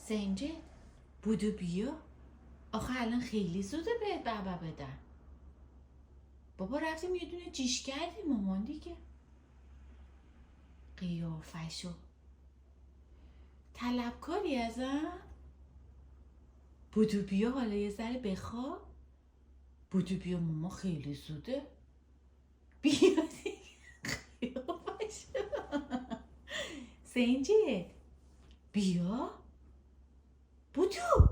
سنجه بودو بیا. آخه الان خیلی زوده بهت بابا بدن. بابا رفتیم یه دونه جیش کردیم مامان دیگه. قیافشو طلبکاری ازم. بودو بیا حالا یه ذره بخواب. بودو بیا ماما خیلی زوده. بیا قیافشو. سنجه بیا. بودو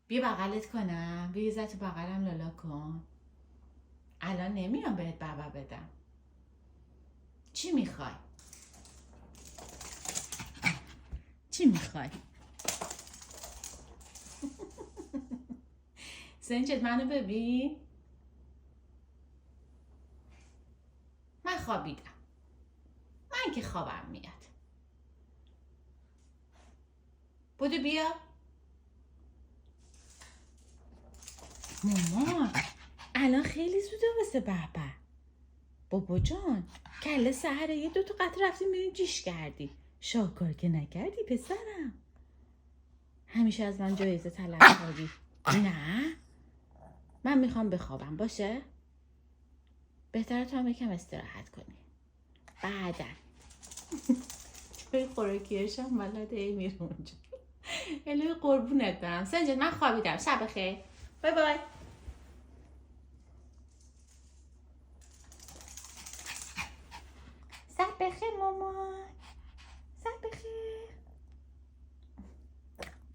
بیا بغلت کنم. بیا یه ذره تو بغلم لالا کن. الان نمیام بهت بابا بدم. چی میخوای؟ چی میخوای؟ سنجد منو ببین. من خوابیدم. من که خوابم میاد. بودو بیا. مامان الان خیلی زوده واسه بابا. بابا جان کله سحره یه 2 تا قطره رفتیم بریم جیش کردی. شاکار که نکردی پسرم. همیشه از من جایزه طلب کردی. نه من میخوام بخوابم باشه. بهتره تو هم یکم استراحت کنی بعدا. چه خوراکیاش هم بلده ای میره اونجا. الهی قربونت برم سنجد. من خوابیدم. شب بخیر. بای بای. شب بخیر مامان.